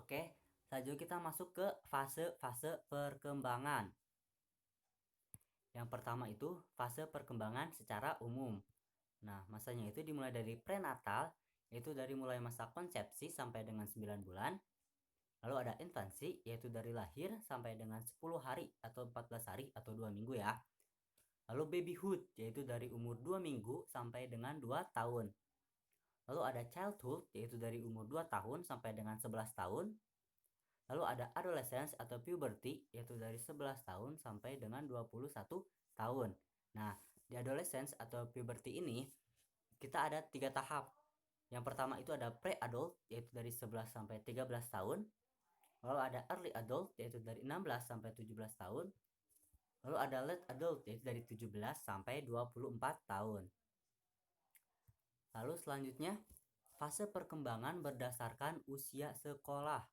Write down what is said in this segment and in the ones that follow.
Oke, selanjutnya kita masuk ke fase-fase perkembangan. Yang pertama itu fase perkembangan secara umum. Nah, masanya itu dimulai dari prenatal, yaitu dari mulai masa konsepsi sampai dengan 9 bulan. Lalu ada infansi, yaitu dari lahir sampai dengan 10 hari atau 14 hari atau 2 minggu ya. Lalu babyhood, yaitu dari umur 2 minggu sampai dengan 2 tahun. Lalu ada childhood, yaitu dari umur 2 tahun sampai dengan 11 tahun. Lalu ada adolescence atau puberty, yaitu dari 11 tahun sampai dengan 21 tahun. Nah, di adolescence atau puberty ini kita ada 3 tahap. Yang pertama itu ada pre-adult, yaitu dari 11 sampai 13 tahun. Lalu ada early adult, yaitu dari 16 sampai 17 tahun. Lalu ada late adult, yaitu dari 17 sampai 24 tahun. Lalu selanjutnya, fase perkembangan berdasarkan usia sekolah.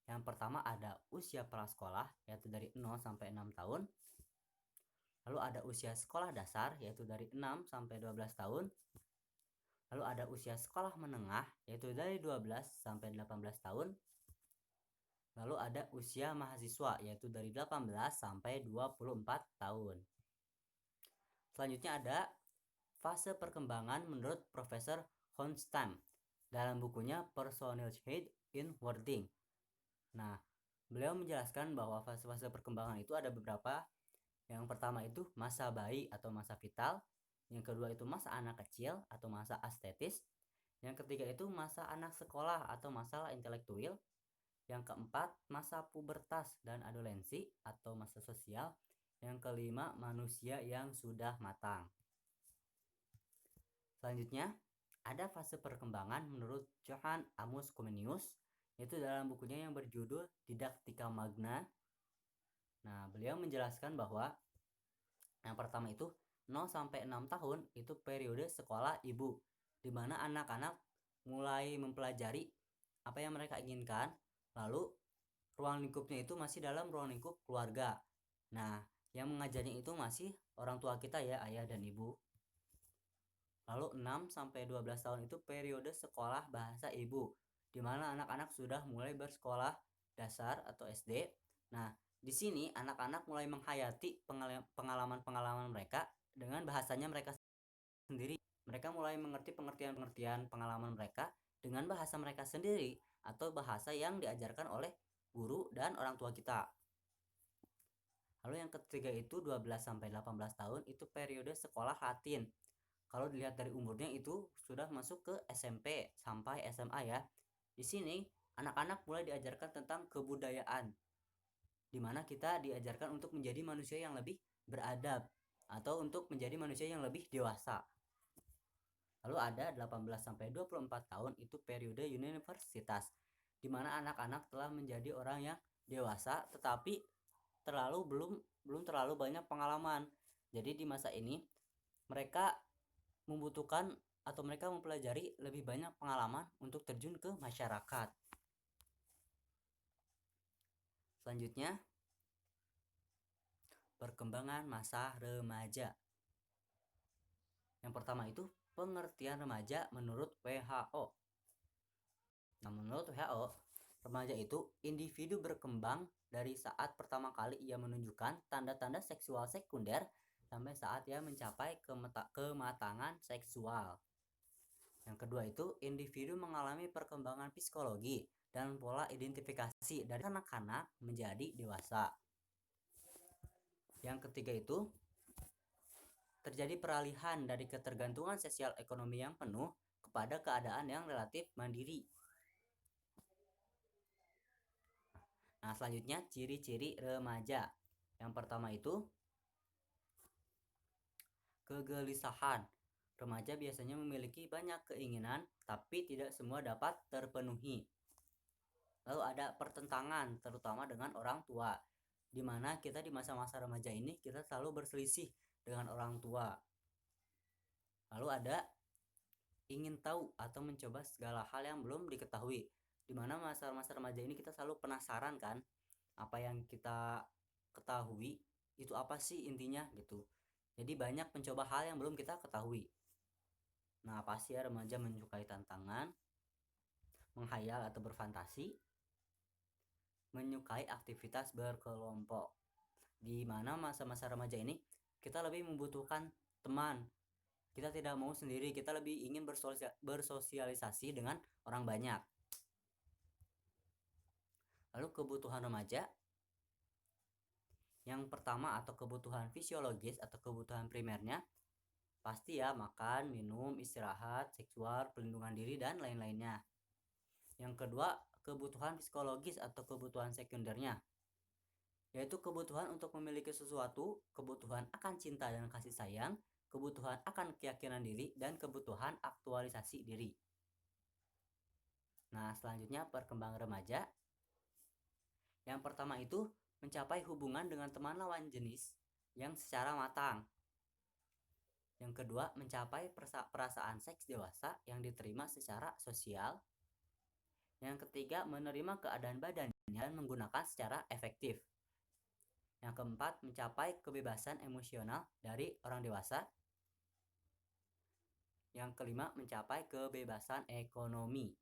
Yang pertama ada usia prasekolah, yaitu dari 0 sampai 6 tahun. Lalu ada usia sekolah dasar, yaitu dari 6 sampai 12 tahun. Lalu ada usia sekolah menengah, yaitu dari 12 sampai 18 tahun. Lalu ada usia mahasiswa, yaitu dari 18 sampai 24 tahun. Selanjutnya ada fase perkembangan menurut Profesor Honstam dalam bukunya Personality in Wording. Nah, beliau menjelaskan bahwa fase-fase perkembangan itu ada beberapa. Yang pertama itu masa bayi atau masa vital. Yang kedua itu masa anak kecil atau masa astetis. Yang ketiga itu masa anak sekolah atau masa intelektual. Yang keempat masa pubertas dan adolensi atau masa sosial. Yang kelima manusia yang sudah matang. Selanjutnya ada fase perkembangan menurut Johann Amos Comenius, yaitu dalam bukunya yang berjudul Didaktika Magna. Nah, beliau menjelaskan bahwa yang pertama itu 0 sampai 6 tahun itu periode sekolah ibu, di mana anak-anak mulai mempelajari apa yang mereka inginkan, lalu ruang lingkupnya itu masih dalam ruang lingkup keluarga. Nah, yang mengajarnya itu masih orang tua kita ya, ayah dan ibu. Lalu 6 sampai 12 tahun itu periode sekolah bahasa ibu, di mana anak-anak sudah mulai bersekolah dasar atau SD. Nah, di sini anak-anak mulai menghayati pengalaman-pengalaman mereka dengan bahasanya mereka sendiri. Mereka mulai mengerti pengertian-pengertian pengalaman mereka dengan bahasa mereka sendiri atau bahasa yang diajarkan oleh guru dan orang tua kita. Lalu yang ketiga itu 12 sampai 18 tahun itu periode sekolah Latin. Kalau dilihat dari umurnya itu sudah masuk ke SMP sampai SMA ya. Di sini anak-anak mulai diajarkan tentang kebudayaan, di mana kita diajarkan untuk menjadi manusia yang lebih beradab atau untuk menjadi manusia yang lebih dewasa. Lalu ada 18 sampai 24 tahun itu periode universitas, di mana anak-anak telah menjadi orang yang dewasa tetapi belum terlalu banyak pengalaman. Jadi di masa ini mereka membutuhkan atau mereka mempelajari lebih banyak pengalaman untuk terjun ke masyarakat. Selanjutnya, perkembangan masa remaja. Yang pertama itu pengertian remaja menurut WHO. Nah, menurut WHO, remaja itu individu berkembang dari saat pertama kali ia menunjukkan tanda-tanda seksual sekunder sampai saat ia mencapai kematangan seksual. Yang kedua itu individu mengalami perkembangan psikologi dan pola identifikasi dari anak-anak menjadi dewasa. Yang ketiga itu terjadi peralihan dari ketergantungan sosial ekonomi yang penuh kepada keadaan yang relatif mandiri. Nah, selanjutnya ciri-ciri remaja. Yang pertama itu kegelisahan. Remaja biasanya memiliki banyak keinginan, tapi tidak semua dapat terpenuhi. Lalu ada pertentangan, terutama dengan orang tua, di mana kita di masa-masa remaja ini kita selalu berselisih dengan orang tua. Lalu ada ingin tahu atau mencoba segala hal yang belum diketahui, di mana masa-masa remaja ini kita selalu penasaran kan, apa yang kita ketahui itu apa sih intinya gitu. Jadi banyak mencoba hal yang belum kita ketahui. Nah, pasti ya remaja menyukai tantangan, menghayal atau berfantasi. menyukai aktivitas berkelompok. Di mana masa-masa remaja ini kita lebih membutuhkan teman. Kita tidak mau sendiri, kita lebih ingin bersosialisasi dengan orang banyak. Lalu kebutuhan remaja yang pertama atau kebutuhan fisiologis atau kebutuhan primernya pasti ya makan, minum, istirahat, seksual, pelindungan diri, dan lain-lainnya. Yang kedua, kebutuhan psikologis atau kebutuhan sekundernya, yaitu kebutuhan untuk memiliki sesuatu, kebutuhan akan cinta dan kasih sayang, kebutuhan akan keyakinan diri, dan kebutuhan aktualisasi diri. Nah, selanjutnya perkembangan remaja. Yang pertama itu mencapai hubungan dengan teman lawan jenis yang secara matang. Yang kedua, mencapai perasaan seks dewasa yang diterima secara sosial. Yang ketiga, menerima keadaan badannya dan menggunakan secara efektif. Yang keempat, mencapai kebebasan emosional dari orang dewasa. Yang kelima, mencapai kebebasan ekonomi.